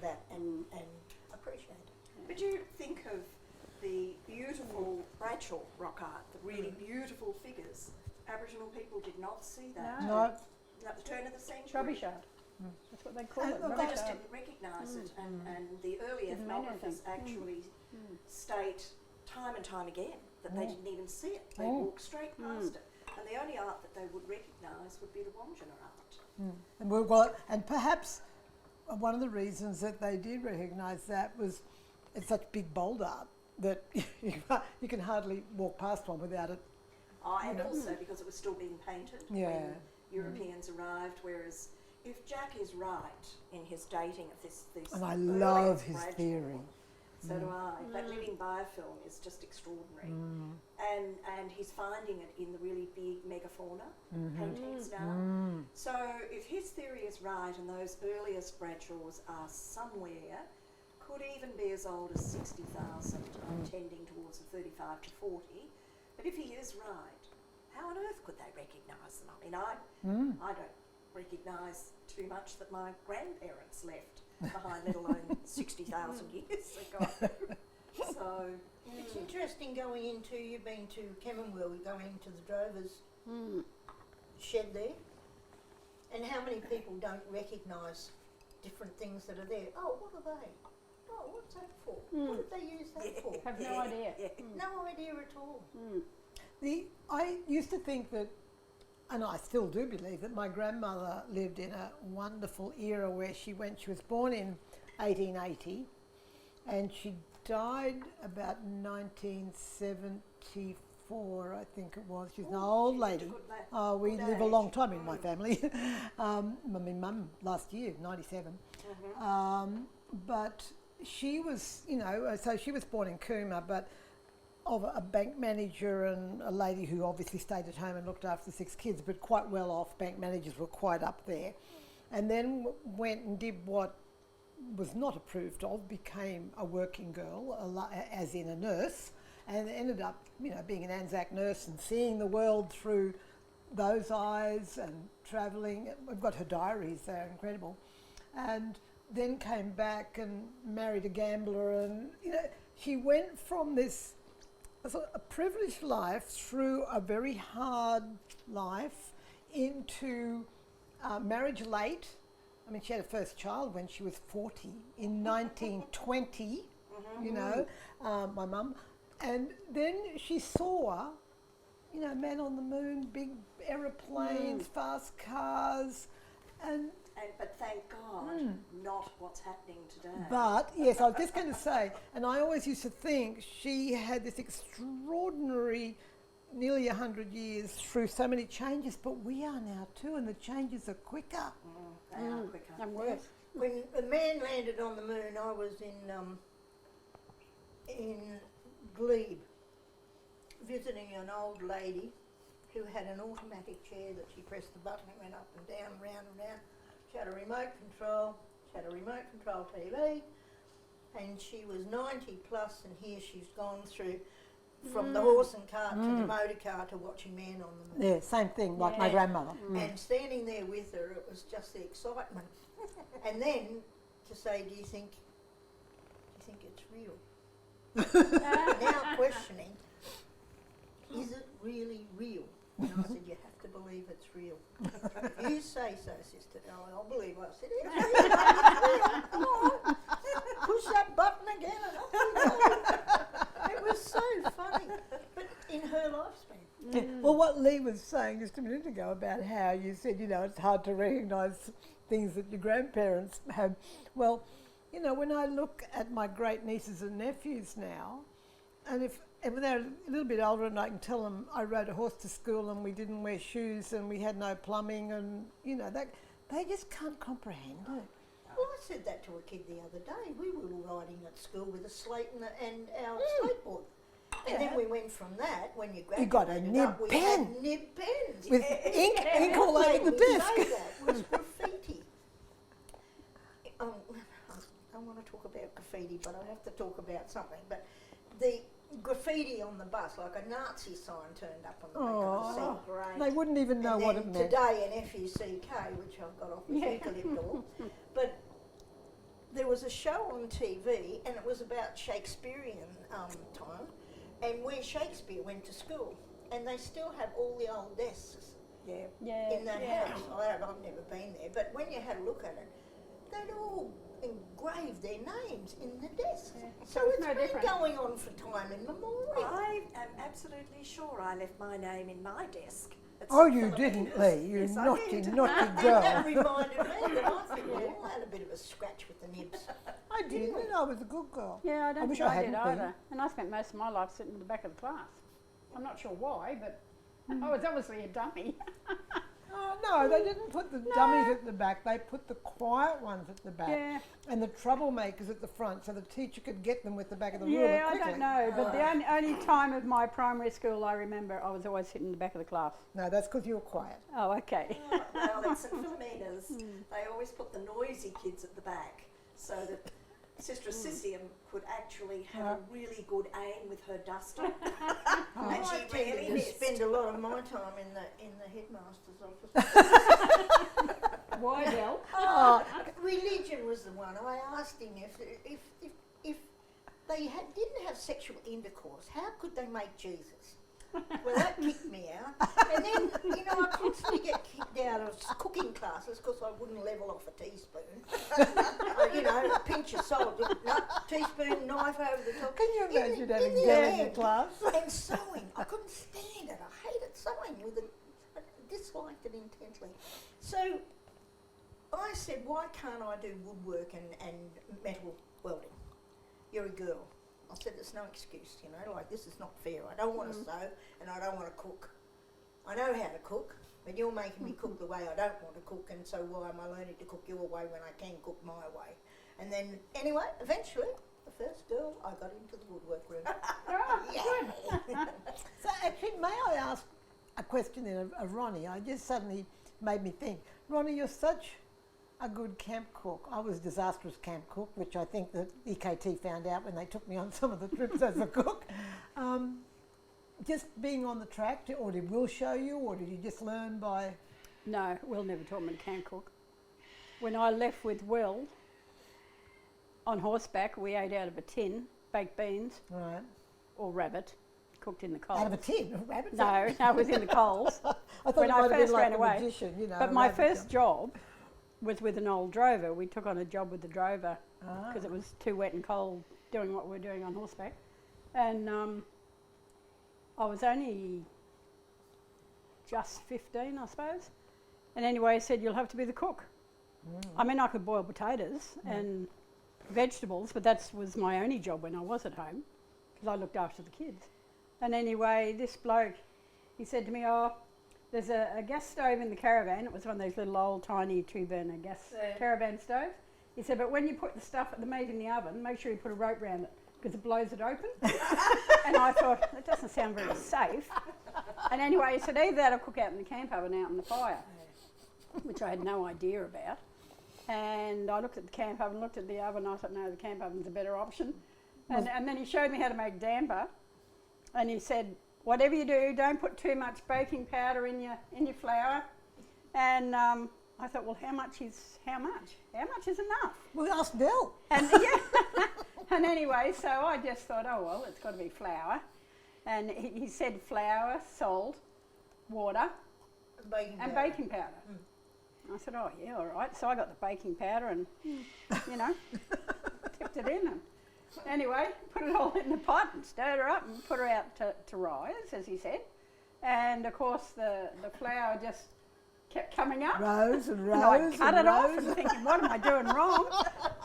that and appreciate it. But you think of the beautiful Bradshaw rock art, the really beautiful figures. Aboriginal people did not see that. No. At the turn of the century. Rubbish art. That's what they call it. They Rubbish just art. didn't recognise it, and the early Didn't mean ethnographers anything. actually state time and time again that they didn't even see it. They Oh. walked straight past it. And the only art that they would recognise would be the Wandjina art. And perhaps one of the reasons that they did recognise that was it's such big bold art that you can hardly walk past one without it. Oh, and also because it was still being painted Yeah. when Europeans arrived, whereas if Jack is right in his dating of these And I early love his Bradshaw, theory. so do I. That living biofilm is just extraordinary. And he's finding it in the really big megafauna paintings now. So if his theory is right and those earliest Bradshaws are somewhere, could even be as old as 60,000, tending towards the 35 to 40. But if he is right, how on earth could they recognise them? I mean, I don't recognise too much that my grandparents left behind, let alone 60,000 years ago. So, It's interesting going into, you've been to Kempenwell, we're going into the drovers shed there, and how many people don't recognise different things that are there. Oh, what are they? Oh, what's that for? What did they use that for? Have no idea. No idea at all. I used to think that, and I still do believe that my grandmother lived in a wonderful era where she was born in 1880 and she died about 1974, I think it was. She's an old lady. Oh, we live a long time in my family. I mean, Mum last year, 97. But she was, so she was born in Cooma, but of a bank manager and a lady who obviously stayed at home and looked after the 6 kids, but quite well off. Bank managers were quite up there. And then went and did what was not approved of, became a working girl, as in a nurse, and ended up, being an Anzac nurse and seeing the world through those eyes and travelling. We've got her diaries, they're incredible. And then came back and married a gambler, and she went from this a privileged life through a very hard life into marriage late. I mean, she had a first child when she was 40 in 1920, my mum. And then she saw, man on the moon, big aeroplanes, fast cars, but thank God, not what's happening today. But, yes, I was just going to say, and I always used to think she had this extraordinary, nearly 100 years through so many changes, but we are now too, and the changes are quicker. They are quicker. And worse. When a man landed on the moon, I was in Glebe visiting an old lady who had an automatic chair that she pressed the button, it went up and down, round and round. She had a remote control TV, and she was 90 plus, and here she's gone through from the horse and cart to the motor car to watching Man on the Moon. Yeah, same thing, like my grandmother. And standing there with her, it was just the excitement. And then to say, do you think it's real? Now questioning, is it really real? And I said, you have to believe it's real. You say so, sister. No, I'll believe. I said, it's real. Come on. Push that button again and off we go. It was so funny. But in her lifespan. Yeah. Well, what Lee was saying just a minute ago about how you said, it's hard to recognise things that your grandparents had. Well, when I look at my great nieces and nephews now, and when they're a little bit older and I can tell them I rode a horse to school and we didn't wear shoes and we had no plumbing and, that they just can't comprehend it. Well, I said that to a kid the other day. We were riding at school with a slate and our skateboard. And then we went from that, when you graduated, got a nib we pen. had nib pens. With ink all over the desk. Say that was graffiti. I want to talk about graffiti, but I have to talk about something. But the graffiti on the bus, like a Nazi sign turned up on the back of the seat. Great. They wouldn't even know what it And meant. then today an FUCK, which I've got off the eucalypt door, but there was a show on TV, and it was about Shakespearean time, and where Shakespeare went to school, and they still have all the old desks Yeah. in that house. I've never been there, but when you had a look at it, they'd all engraved their names in the desks. Yeah. So So it's it's no been different. going on for time immemorial. I am absolutely sure I left my name in my desk. at Oh, St. you didn't, Philomeno's. Lee. You Yes, I naughty, did. naughty And that girl. reminded me that I think we all had a bit of a scratch with the nibs. I didn't. I was a good girl. Yeah, I don't wish think I I did hadn't been. either. And I spent most of my life sitting in the back of the class. I'm not sure why, but I was obviously a dummy. Oh, no, they didn't put the dummies at the back. They put the quiet ones at the back. Yeah. And the troublemakers at the front, so the teacher could get them with the back of the ruler Yeah, I quickly. don't know. But the only time of my primary school I remember, I was always sitting in the back of the class. No, that's because you were quiet. Oh, okay. Well, at St. Philomena's, they always put the noisy kids at the back so that Sister Assisium could actually have a really good aim with her duster. And And she she really tended to missed. spend a lot of my time in the headmaster's office. Why, Del? Religion was the one. I asked him if they didn't have sexual intercourse, how could they make Jesus? Well, that kicked me out. And then, I constantly get kicked out of cooking classes because I wouldn't level off a teaspoon. A pinch of salt, no, teaspoon, knife over the top. Can you imagine in having the that in your end. class? And sewing, I couldn't stand it. I hated sewing I disliked it intensely. So I said, why can't I do woodwork and metal welding? You're a girl. I said, there's no excuse, this is not fair. I don't want to sew and I don't want to cook. I know how to cook, but you're making me cook the way I don't want to cook, and so why am I learning to cook your way when I can cook my way? And then, anyway, eventually, the first girl, I got into the woodwork room. Yay! So actually, may I ask a question then of Ronnie? I just suddenly made me think. Ronnie, you're such a good camp cook. I was a disastrous camp cook, which I think the EKT found out when they took me on some of the trips as a cook. Just being on the track, or did Will show you, or did you just learn by... No, Will never taught me to can cook. When I left with Will, on horseback, we ate out of a tin, baked beans Right. or rabbit, cooked in the coals. Out of a tin, a rabbit? No, it was in the coals. I thought when it I might have first been like ran a away. magician, But a my rabbit first jump. job was with an old drover. We took on a job with the drover Ah. because it was too wet and cold doing what we were doing on horseback. And I was only just 15, I suppose. And anyway, he said, you'll have to be the cook. I mean, I could boil potatoes and vegetables, but that was my only job when I was at home because I looked after the kids. And anyway, this bloke, he said to me, there's a gas stove in the caravan. It was one of those little old tiny two-burner gas caravan stoves. He said, but when you put the stuff at the meat in the oven, make sure you put a rope around it because it blows it open. And I thought, that doesn't sound very safe. And anyway, he said, either that or cook out in the camp oven out in the fire, which I had no idea about. And I looked at the camp oven, looked at the oven, I thought, no, the camp oven's a better option. And then he showed me how to make damper. And he said, whatever you do, don't put too much baking powder in your flour. And I thought, well, how much is how much? How much is enough? Well, ask Del. And yeah. And anyway, so I just thought, oh well, it's got to be flour. And he said flour, salt, water, and baking powder. I said, oh yeah, all right. So I got the baking powder and tipped it in. And anyway, put it all in the pot and stirred her up and put her out to rise, as he said. And of course, the flour just kept coming up. Rose and rose. And I cut and it off rose. and thinking, what am I doing wrong?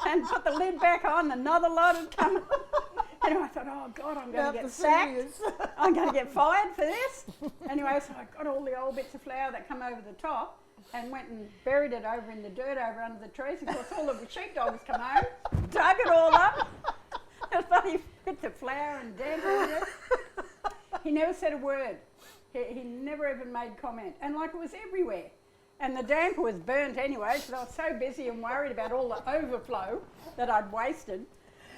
And put the lid back on, another lot had come up. Anyway, I thought, oh God, I'm going Now to get for sacked. serious. I'm going to get fired for this. Anyway, so I got all the old bits of flour that come over the top and went and buried it over in the dirt over under the trees. Of course, all of the sheepdogs come home, dug it all up. There's bloody bits of flour and damper in it. He never said a word. He never even made comment. And like it was everywhere. And the damper was burnt anyway, because I was so busy and worried about all the overflow that I'd wasted.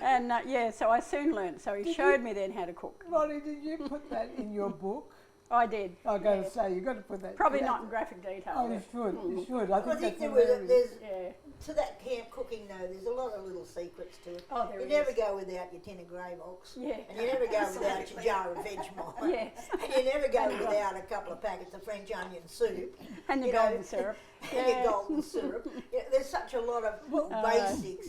And so I soon learned. So he showed me then how to cook. Ronnie, did you put that in your book? I did. I was going to say, you've got to put that. Probably yeah. not in graphic detail. Oh, you should. You should. I I think think that's there's hilarious. Yeah. to that camp cooking though. There's a lot of little secrets to it. Oh, there You is. never go without your tin of grey box. Yeah. And you never go without your Absolutely. jar of Vegemite. Yeah. And you never go without a couple of packets of French onion soup. And the you know, golden syrup. And your golden syrup. Yeah, there's such a lot of little basics.